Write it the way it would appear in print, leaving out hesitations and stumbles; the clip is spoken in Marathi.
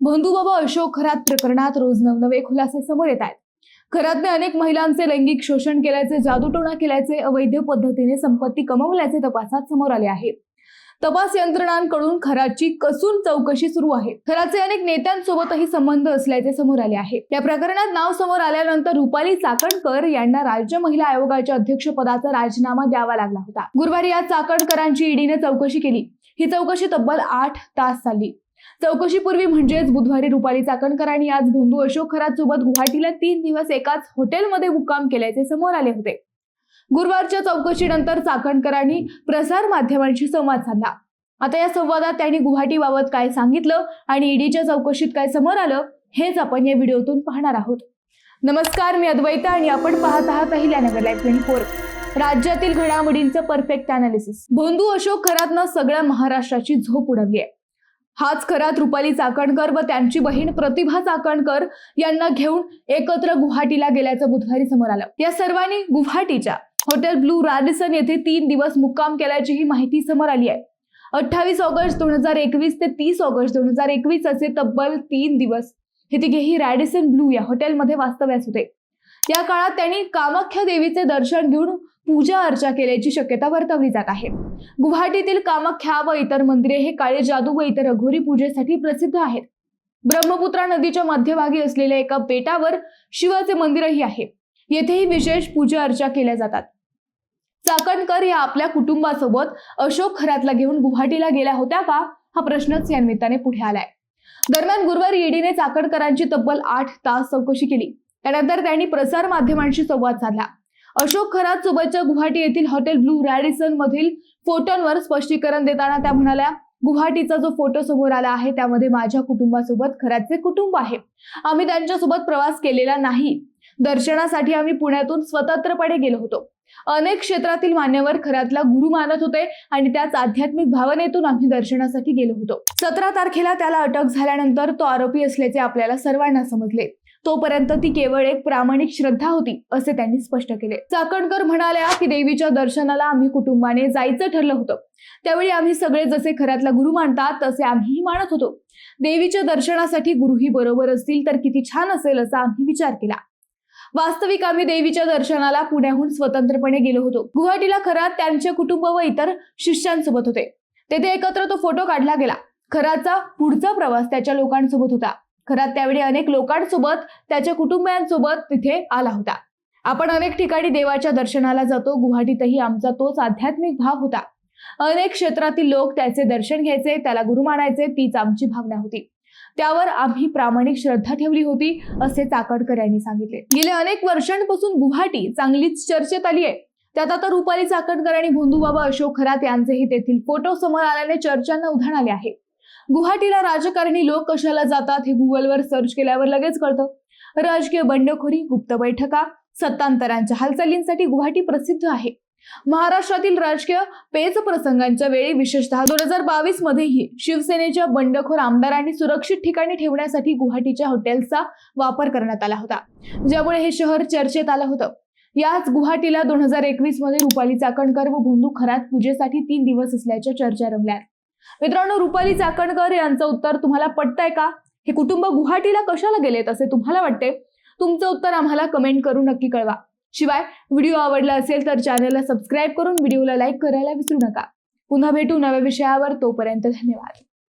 भोंदूबाबा अशोक खरात प्रकरणात रोज नवनवे खुलासे समोर येत आहेत। खरातने अनेक महिलांचे लैंगिक शोषण केल्याचे, जादूटोणा केल्याचे, अवैध पद्धतीने संपत्ती कमवल्याचे तपासात समोर आले आहे। तपास यंत्रणांकडून खरातची कसून चौकशी सुरू आहे। खरातचे अनेक नेत्यांसोबतही संबंध असल्याचे समोर आले आहे। या प्रकरणात नाव समोर आल्यानंतर रुपाली चाकणकर यांना राज्य महिला आयोगाच्या अध्यक्षपदाचा राजीनामा द्यावा लागला होता। गुरुवारी या चाकणकरांची ईडीने चौकशी केली। ही चौकशी तब्बल 8 तास चालली। चौकशीपूर्वी म्हणजेच बुधवारी रुपाली चाकणकरांनी आज भोंदू अशोक खरात सोबत गुवाहाटीला 3 दिवस एकाच हॉटेलमध्ये मुक्काम केल्याचे समोर आले होते। गुरुवारच्या चौकशीनंतर चाकणकरांनी प्रसार माध्यमांशी संवाद साधला। आता या संवादात त्यांनी गुवाहाटीबाबत काय सांगितलं आणि ईडीच्या चौकशीत काय समोर आलं हेच आपण या व्हिडिओतून पाहणार आहोत। नमस्कार, मी अद्वैता आणि आपण पाहत आहात अहिल्यानगर लाईव्ह 24। राज्यातील घडामोडींचं परफेक्ट अनालिसिस। भोंदू अशोक खरातनं सगळ्या महाराष्ट्राची झोप उडवली आहे। हाच खरात रुपाली चाकणकर व त्यांची बहीण प्रतिभा चाकणकर यांना घेऊन एकत्र गुवाहाटीला गेल्याचं बुधवारी समोर आलं। या सर्वांनी गुवाहाटीच्या हॉटेल ब्लू रॅडिसन येथे 3 दिवस मुक्काम केल्याची ही माहिती समोर आली आहे। 28 ऑगस्ट 2021 ते 30 ऑगस्ट 2021 असे तब्बल 3 दिवस हे तिघेही रॅडिसन ब्लू या हॉटेलमध्ये वास्तव्यास होते। या काळात त्यांनी कामाख्या देवीचे दर्शन घेऊन पूजा अर्चा केल्याची शक्यता वर्तवली जात आहे। गुवाहाटीतील कामाख्या व इतर मंदिरे हे काळे जादू व इतर अघोरी पूजेसाठी प्रसिद्ध आहेत। ब्रह्मपुत्रा नदीच्या मध्यभागी असलेल्या एका बेटावर शिवाचे मंदिरही आहे। येथेही विशेष पूजा अर्चा केल्या जातात। चाकणकर या आपल्या कुटुंबासोबत अशोक खरातला घेऊन गुवाहाटीला गेल्या होत्या का, हा प्रश्नच या निमित्ताने पुढे आलाय। दरम्यान गुरुवारी ईडीने चाकणकरांची तब्बल 8 तास चौकशी केली। त्यानंतर त्यांनी प्रसार माध्यमांशी संवाद साधला। अशोक खरात सोबतच्या गुवाहाटी येथील हॉटेल ब्लू रॅडिसन मधील फोटोंवर स्पष्टीकरण देताना त्या म्हणाल्या, गुवाहाटीचा जो फोटो समोर आला आहे त्यामध्ये माझ्या कुटुंबासोबत खरातचे कुटुंब आहे। आम्ही त्यांच्यासोबत प्रवास केलेला नाही। दर्शनासाठी आम्ही पुण्यातून स्वतंत्रपणे गेलो होतो। अनेक क्षेत्रातील मान्यवर खरातला गुरु मानत होते आणि त्याच आध्यात्मिक भावनेतून आम्ही दर्शनासाठी गेलो होतो। 17 तारखेला त्याला अटक झाल्यानंतर तो आरोपी असल्याचे आपल्याला सर्वांना समजले। तोपर्यंत ती केवळ एक प्रामाणिक श्रद्धा होती असे त्यांनी स्पष्ट केले। चाकणकर म्हणाल्या की देवीच्या दर्शनाला आम्ही कुटुंबाने जायचं ठरलं होतं। त्यावेळी आम्ही सगळे जसे खरातला गुरु मानतात तसे आम्हीही मानत होतो। देवीच्या दर्शनासाठी गुरुही बरोबर असतील तर किती छान असेल असा आम्ही विचार केला। वास्तविक आम्ही देवीच्या दर्शनाला पुण्याहून स्वतंत्रपणे गेलो होतो। गुवाहाटीला खरात त्यांचे कुटुंब व इतर शिष्यांसोबत होते। तेथे एकत्र तो फोटो काढला गेला। खरातचा पुढचा प्रवास त्याच्या लोकांसोबत होता। खरात त्यावेळी अनेक लोकांसोबत त्याच्या कुटुंबियांसोबत तिथे आला होता। आपण अनेक ठिकाणी देवाच्या दर्शनाला जातो। गुवाहाटीतही आमचा तोच आध्यात्मिक भाव होता। अनेक क्षेत्रातील लोक त्याचे दर्शन घ्यायचे, त्याला गुरु मानायचे, तीच आमची भावना होती। त्यावर आम्ही प्रामाणिक श्रद्धा ठेवली होती असे चाकणकर यांनी सांगितले। गेल्या अनेक वर्षांपासून गुवाहाटी चांगलीच चर्चेत आली आहे। त्यात आता रुपाली चाकणकर आणि भोंदूबाबा अशोक खरात यांचेही तेथील फोटो समोर आल्याने चर्चांना उधाण आले आहे। गुवाहाटीला राजकारणी लोक कशाला जातात हे गुगलवर सर्च केल्यावर लगेच कळतं। राजकीय बंडखोरी, गुप्त बैठका, सत्तांतरांच्या हालचालींसाठी गुवाहाटी प्रसिद्ध आहे। महाराष्ट्रातील राजकीय पेच प्रसंगांच्या वेळी विशेषतः 2022 मध्येही शिवसेनेच्या बंडखोर आमदारांनी सुरक्षित ठिकाणी ठेवण्यासाठी गुवाहाटीच्या हॉटेल्सचा वापर करण्यात आला होता, ज्यामुळे हे शहर चर्चेत आलं होतं। याच गुवाहाटीला 2021 मध्ये रुपाली चाकणकर व भोंदू खरात पूजेसाठी 3 दिवस असल्याच्या चर्चा रंगल्या। मित्रांनो, रुपाली चाकणकर यांचं उत्तर तुम्हाला पटतंय का? हे कुटुंब गुवाहाटीला कशाला गेलेत असे तुम्हाला वाटते? तुमचं उत्तर आम्हाला कमेंट करून नक्की कळवा। शिवाय व्हिडिओ आवडला असेल तर चॅनलला सबस्क्राईब करून व्हिडिओला लाईक करायला विसरू नका। पुन्हा भेटू नव्या विषयावर, तोपर्यंत धन्यवाद।